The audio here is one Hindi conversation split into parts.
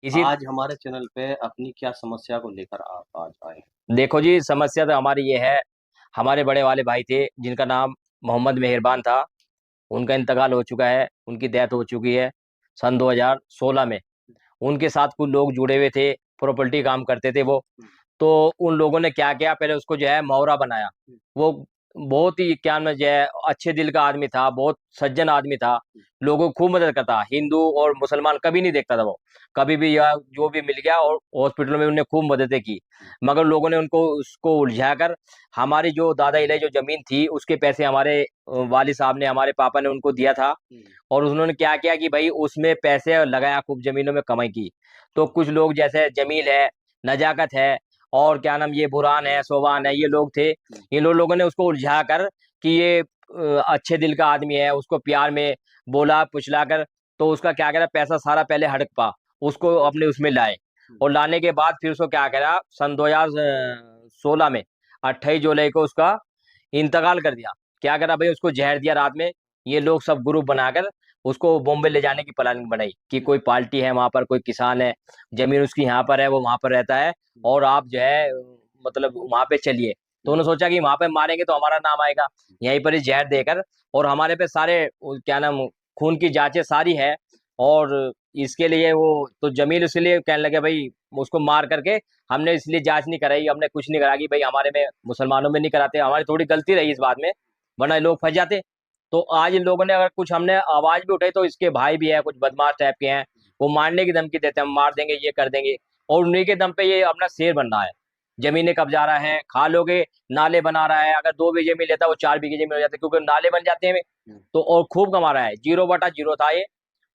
इसी आज हमारे चैनल पे अपनी क्या समस्या को लेकर आप आज आए? देखो जी, समस्या तो हमारी ये है। हमारे बड़े वाले भाई थे जिनका नाम मोहम्मद मेहरबान था। उनका इंतकाल हो चुका है, उनकी डेथ हो चुकी है सन 2016 में। उनके साथ कुछ लोग जुड़े हुए थे, प्रॉपर्टी काम करते थे वो। तो उन लोगों ने क्या किया, पहले उसको जो है मोहरा बनाया। वो बहुत ही क्या नाम जो है अच्छे दिल का आदमी था, बहुत सज्जन आदमी था। लोगों को खूब मदद करता, हिंदू और मुसलमान कभी नहीं देखता था वो। कभी भी या जो भी मिल गया, और हॉस्पिटल में उन्होंने खूब मददें की। मगर लोगों ने उनको उसको उलझा कर हमारी जो दादा इले जो जमीन थी उसके पैसे हमारे वाली साहब ने, हमारे पापा ने उनको दिया था। और उन्होंने क्या किया कि भाई उसमें पैसे लगाया, खूब जमीनों में कमाई की। तो कुछ लोग जैसे जमील है, नजाकत है, और क्या नाम ये बुरहान है, सोबान है, ये लोग थे। इन लोगों ने उसको उलझा कर कि ये अच्छे दिल का आदमी है, उसको प्यार में बोला पुछला कर। तो उसका क्या करा, पैसा सारा पहले हड़प पा, उसको अपने उसमें लाए। और लाने के बाद फिर उसको क्या करा, सन 2016 में 28 जुलाई को उसका इंतकाल कर दिया। क्या करा भाई, उसको जहर दिया रात में। ये लोग सब ग्रुप बनाकर उसको बॉम्बे ले जाने की प्लानिंग बनाई कि कोई पार्टी है वहां पर, कोई किसान है, जमीन उसकी यहाँ पर है, वो वहां पर रहता है, और आप जो है मतलब वहां पे चलिए। तो उन्होंने सोचा कि वहां पे मारेंगे तो हमारा नाम आएगा, यहीं पर ही जहर देकर। और हमारे पे सारे क्या नाम खून की जांचें सारी है। और इसके लिए वो तो जमील उसके लिए कहने लगे भाई उसको मार करके हमने इसलिए जांच नहीं कराई, हमने कुछ नहीं करा कि भाई हमारे में मुसलमानों में नहीं कराते, हमारी थोड़ी गलती रही इस बात में, वरना ये लोग फंस जाते। तो आज इन लोगों ने अगर कुछ हमने आवाज भी उठाई तो इसके भाई भी है, कुछ बदमाश टाइप के हैं, वो मारने की धमकी देते हैं, हम मार देंगे, ये कर देंगे। और उन्हीं के दम पे ये अपना शेर बन रहा है, जमीनें कब्जा रहा है, खा लोगे, नाले बना रहा है। अगर 2 बीघे में लेता है वो 4 बीघे जमीन हो जाती है, क्योंकि नाले बन जाते हैं। तो और खूब कमा रहा है, 0/0 था ये।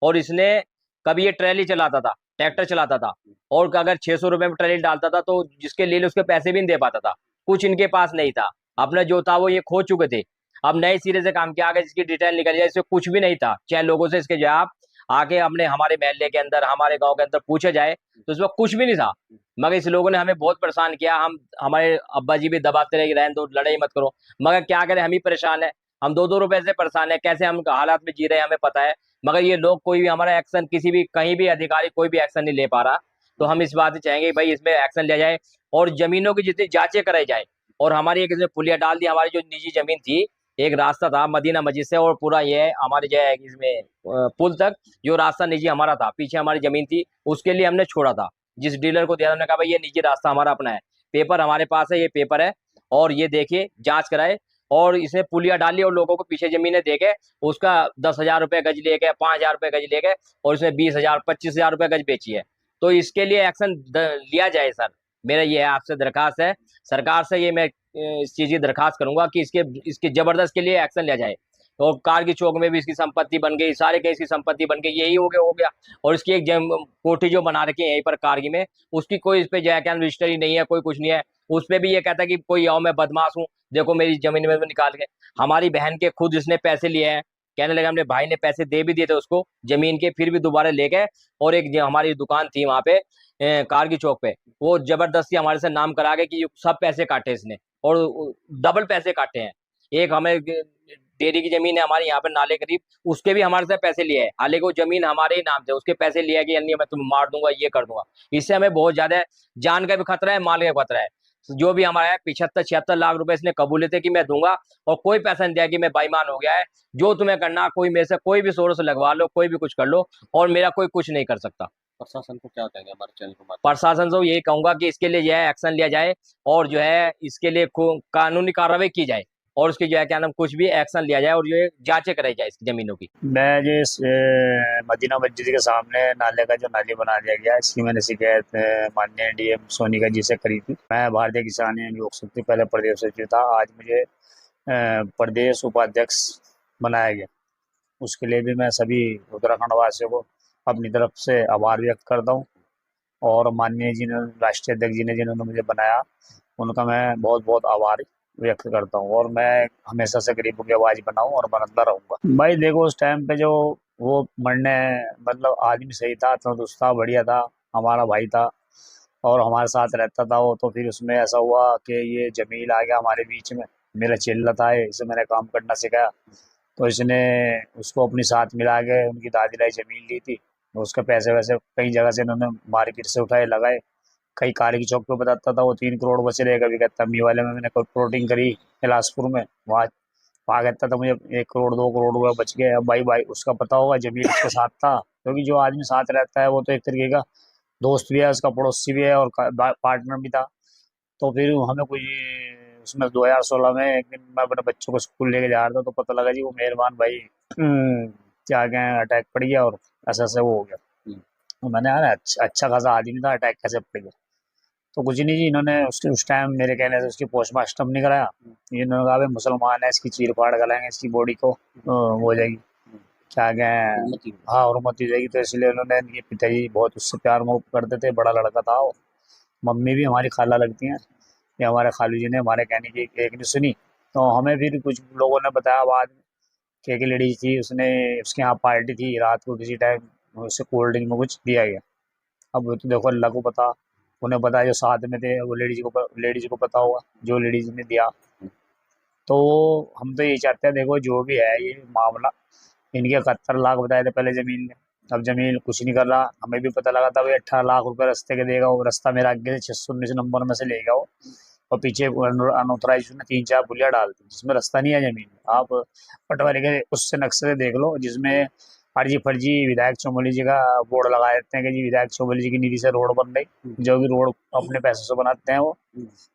और इसने कभी ये ट्रैली चलाता था, ट्रैक्टर चलाता था, और अगर 600 रुपए में ट्रैली डालता था तो जिसके ले उसके पैसे भी नहीं दे पाता था। कुछ इनके पास नहीं था, अपना जो था वो ये खो चुके थे। अब नए सिरे से काम किया, आगे जिसकी डिटेल निकल जाए, इसमें कुछ भी नहीं था। चाहे लोगों से इसके जवाब आके अपने हमारे मोहल्ले के अंदर, हमारे गांव के अंदर पूछे जाए तो इसमें कुछ भी नहीं था। मगर इस लोगों ने हमें बहुत परेशान किया। हम हमारे अब्बा जी भी दबाते रहे कि रहने दो, लड़ाई मत करो। मगर क्या करें, हम ही परेशान है। हम 2-2 रुपए से परेशान है, कैसे हम हालात में जी रहे हैं हमें पता है। मगर ये लोग कोई भी हमारा एक्शन, किसी भी कहीं भी अधिकारी कोई भी एक्शन नहीं ले पा रहा। तो हम इस बात से चाहेंगे कि भाई इसमें एक्शन लिया जाए, और जमीनों की जितनी जांचें कराई जाए। और हमारी एक इसमें पुलिया डाल दी, हमारी जो निजी जमीन थी, एक रास्ता था मदीना मस्जिद से और पूरा ये हमारे जो है इसमें पुल तक, जो रास्ता निजी हमारा था, पीछे हमारी जमीन थी, उसके लिए हमने छोड़ा था। जिस डीलर को दिया था, हमने कहा भाई ये निजी रास्ता हमारा अपना है, पेपर हमारे पास है, ये पेपर है, और ये देखिए जांच कराए। और इसने पुलिया डाली और लोगों को पीछे जमीनें देके उसका 10,000 रुपये गज ले गए, 5,000 रुपये गज ले गए, और इसने 20,000 25,000 रुपये गज बेची है। तो इसके लिए एक्शन लिया जाए सर। मेरा ये है आपसे दरखास्त है, सरकार से ये मैं इस चीज की दरखास्त करूंगा कि इसके इसके जबरदस्त के लिए एक्शन लिया जाए। और कारगी चौक में भी इसकी संपत्ति बन गई, सारे के इसकी संपत्ति बन गई, यही हो गया। और इसकी एक कोठी जो बना रखी है यहीं पर कारगी में, उसकी कोई इस पे जो है क्या रजिस्ट्री नहीं है, कोई कुछ नहीं है। उस पे भी ये कहता है कि कोई आओ मैं बदमाश हूँ, देखो मेरी जमीन में निकाल के। हमारी बहन के खुद इसने पैसे लिए हैं, कहने लगा हमने भाई ने पैसे दे भी दिए थे उसको जमीन के, फिर भी दोबारा ले गए। और एक जो हमारी दुकान थी वहां पे कारगी चौक पे, वो जबरदस्ती हमारे से नाम करा के कि ये सब पैसे काटे इसने, और डबल पैसे काटे हैं। एक हमें डेयरी की जमीन है हमारी यहाँ पे नाले करीब, उसके भी हमारे से पैसे लिए हैं, हालांकि वो जमीन हमारे ही नाम से, उसके पैसे लिए है कि अन्य मैं तुम्हें मार दूंगा, ये कर दूंगा। इससे हमें बहुत ज्यादा जान का भी खतरा है, माल का भी खतरा है। जो भी हमारा है 75-76 लाख रुपए इसने कबूले थे कि मैं दूंगा, और कोई पैसा नहीं दिया कि मैं बेईमान हो गया है। जो तुम्हें करना, कोई मेरे से कोई भी सोर्स लगवा लो, कोई भी कुछ कर लो, और मेरा कोई कुछ नहीं कर सकता। प्रशासन को क्या कहेंगे हमारे चैनल को माध्यम से? प्रशासन से यही कहूंगा कि इसके लिए जो है एक्शन लिया जाए, और जो है इसके लिए कानूनी कार्रवाई की जाए, और उसकी जो है क्या नाम कुछ भी एक्शन लिया जाए, और जो है जांचें कराई जाए इसकी जमीनों की। मैं जो इस मदीना मस्जिद के सामने नाले का जो नाली बना दिया गया है, इसकी मैंने शिकायत माननीय डीएम सोनिका जी से करी थी। मैं भारतीय किसान लोक शक्ति पहले प्रदेश सचिव था, आज मुझे प्रदेश उपाध्यक्ष बनाया गया। उसके लिए भी मैं सभी उत्तराखंड वासियों को अपनी तरफ से आभार व्यक्त करता हूँ। और माननीय जी ने, राष्ट्रीय अध्यक्ष जी ने जिन्होंने मुझे बनाया, उनका मैं बहुत बहुत आभार व्यक्त करता हूँ। और मैं हमेशा से गरीबों की आवाज बनाऊं और बनता रहूंगा। भाई देखो, उस टाइम पे जो वो मरने, मतलब आदमी सही था, तंदुरुस्त था, बढ़िया था, हमारा भाई था और हमारे साथ रहता था वो। तो फिर उसमें ऐसा हुआ कि ये जमील आ गया हमारे बीच में, मेरा चेला था ये, इसे मैंने काम करना सिखाया। तो इसने उसको अपनी साथ मिला के उनकी दादी लाई जमीन ली थी, उसके पैसे वैसे कई जगह से इन्होंने मार्केट से उठाए लगाए। कहीं कार की चौक पे बताता था वो 3 करोड़ बच रहे, कभी कहता मी वाले में मैंने प्लॉटिंग करी बिलासपुर में, वहाँ वहाँ कहता था मुझे 1 करोड़ 2 करोड़ रुपये बच गए। अब भाई उसका पता होगा, जमीन उसके साथ था, क्योंकि जो आदमी साथ रहता है वो तो एक तरीके का दोस्त भी है, उसका पड़ोसी भी है और पार्टनर भी था। तो फिर हमें कोई उसमें 2016 में एक दिन मैं अपने बच्चों को स्कूल लेके जा रहा था, तो पता लगा जी वो मेहरबान भाई क्या गए अटैक पड़ गया और ऐसा ऐसा वो हो गया। हम्म, तो मैंने यार अच्छा खासा आदमी था, अटैक कैसे पड़ गया। तो कुछ नहीं जी, इन्होंने उस टाइम मेरे कहने से उसकी पोस्टमार्टम नहीं कराया। इन्होंने कहा भाई मुसलमान है, इसकी चीर फाड़ कराएंगे, इसकी बॉडी को वो हो जाएगी, क्या गए अनुमति हो। हाँ हुर्मत हो जाएगी। तो इसलिए उन्होंने, इनके पिताजी बहुत उससे प्यार मोहब्बत करते थे, बड़ा लड़का था वो। मम्मी भी हमारी खाला लगती हैं, ये हमारे खालू जी ने हमारे कहने की एक नहीं सुनी। तो हमें फिर कुछ लोगों ने बताया बाद में कि एक लेडीज थी, उसने उसके यहाँ पार्टी थी रात को किसी टाइम, उससे कोल्ड ड्रिंक में कुछ दिया गया। अब वो तो देखो अल्लाह को पता, उन्हें पता जो साथ में थे वो लेडीज को पता होगा जो लेडीज ने दिया। तो हम तो यही चाहते हैं, देखो जो भी है ये मामला, इनके 71 लाख बताए थे पहले जमीन में, अब जमीन कुछ नहीं कर रहा। हमें भी पता लगा था भाई 18 लाख रुपए रास्ते के देगा वो, रास्ता मेरा आगे से 619 नंबर में से ले गया वो, और पीछे अनऑथराइज ने 3-4 पुलिया डाल दी जिसमें रास्ता नहीं है जमीन में। आप पटवारी के उससे नक्शे से देख लो, जिसमें फर्जी फर्जी विधायक चमोली जी का बोर्ड लगा देते हैं कि जी विधायक चमोली जी की निधि से रोड बन रही, जो कि रोड अपने पैसों से बनाते हैं वो,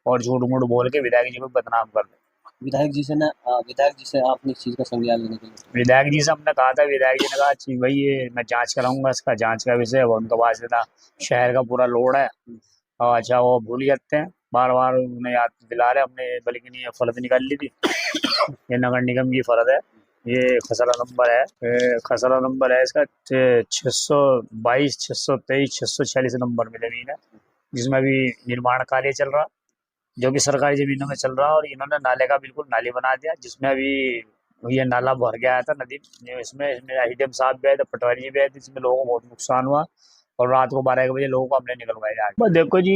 और झूठ मूठ बोल के विधायक जी को बदनाम कर रहे हैं। विधायक जी से आपने इस चीज का संज्ञान लेने के लिए विधायक जी से हमने कहा था, विधायक जी ने कहा कि भाई ये मैं जांच कराऊंगा, इसका जांच का विषय है, वो उनके पास इतना शहर का पूरा लोड है। और अच्छा वो भूल जाते हैं, बार बार उन्हें याद दिला रहे, हमने बल्कि नहीं फर्द निकाल ली थी, ये नगर निगम की फर्द है, ये खसरा नंबर है, खसरा नंबर है इसका 622 623 646 नंबर में जमीन है, जिसमें अभी निर्माण कार्य चल रहा, जो कि सरकारी जमीनों में चल रहा। और इन्होंने नाले का बिल्कुल नाली बना दिया, जिसमें अभी ये नाला भर गया था नदी, इसमें इसमें एडीएम साहब भी आए थे, पटवारी जी भी आए थे, इसमें लोगों को बहुत नुकसान हुआ। और रात को 12 बजे लोगों को हमने निकलवाया जाके। बस देखो जी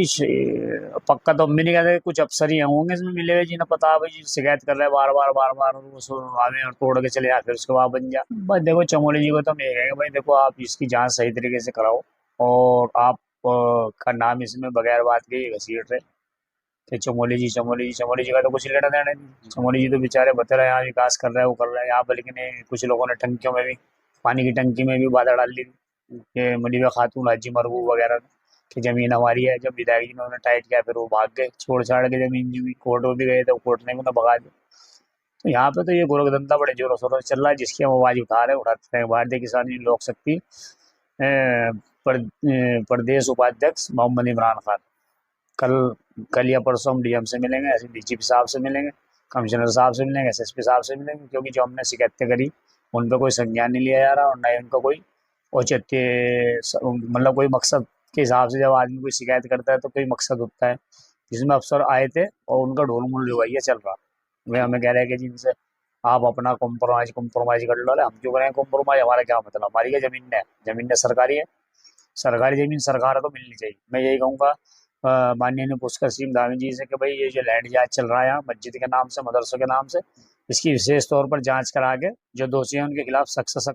पक्का तो हम भी नहीं कहते, कुछ अफसर ही होंगे इसमें मिले हुए जिन्हें पता है भाई जी शिकायत कर रहे हैं बार बार और वो हमें तोड़ के चले जाए, फिर उसके बाद बन जा। बस देखो चमोली जी को तो हम ये कहेंगे भाई देखो आप इसकी जांच सही तरीके से कराओ, और आप का नाम इसमें बगैर बात के घसीट रहे कि चमोली जी का तो कुछ लेना देना नहीं। चमोली जी तो बेचारे बता रहे हैं यहाँ विकास कर रहा है वो कर रहा है यहाँ पर, लेकिन कुछ लोगों ने टंकियों में भी, पानी की टंकी में भी बाधा डाल दी ये मुनीबा खातून हाजी मरबूब वगैरह ने, कि जमीन हमारी है। जब विधायक जी ने उन्हें टाइट किया फिर वो भाग गए छोड़ छाड़ के जमीन जी, कोर्ट में भी गए थे, कोर्ट ने भी उन्हें भगा दिया। तो यहाँ पे तो ये गोरखधंधा बड़े जोरों शोरों से चल रहा है, जिसकी हम आवाज उठाते हैं। भारतीय किसान लोक शक्ति प्रदेश उपाध्यक्ष मोहम्मद इमरान खान, कल कल या परसों हम डीएम से मिलेंगे, ऐसे डीजीपी साहब से मिलेंगे, कमिश्नर साहब से मिलेंगे, एसएसपी साहब से मिलेंगे, क्योंकि जो हमने शिकायतें करी उन पर कोई संज्ञान नहीं लिया जा रहा, और न ही उनका कोई औचित्य, मतलब कोई मकसद के हिसाब से जब आदमी कोई शिकायत करता है तो कोई मकसद होता है, जिसमें अफसर आए थे और उनका ढोल मुल रवैया चल रहा। वे हमें कह रहे हैं कि जिनसे आप अपना कॉम्प्रोमाइज कर लो। हम क्यों करें कॉम्प्रोमाइज, हमारा क्या मतलब, हमारी क्या जमीन है सरकारी है, सरकारी जमीन सरकार को मिलनी चाहिए। मैं यही कहूँगा माननीय ने पुष्कर सिंह धामी जी से कि भाई ये जो लैंड जांच चल रहा है यहाँ मस्जिद के नाम से, मदरसों के नाम से, इसकी विशेष तौर पर जांच करा के जो दोषी हैं उनके खिलाफ सख्त से सख्त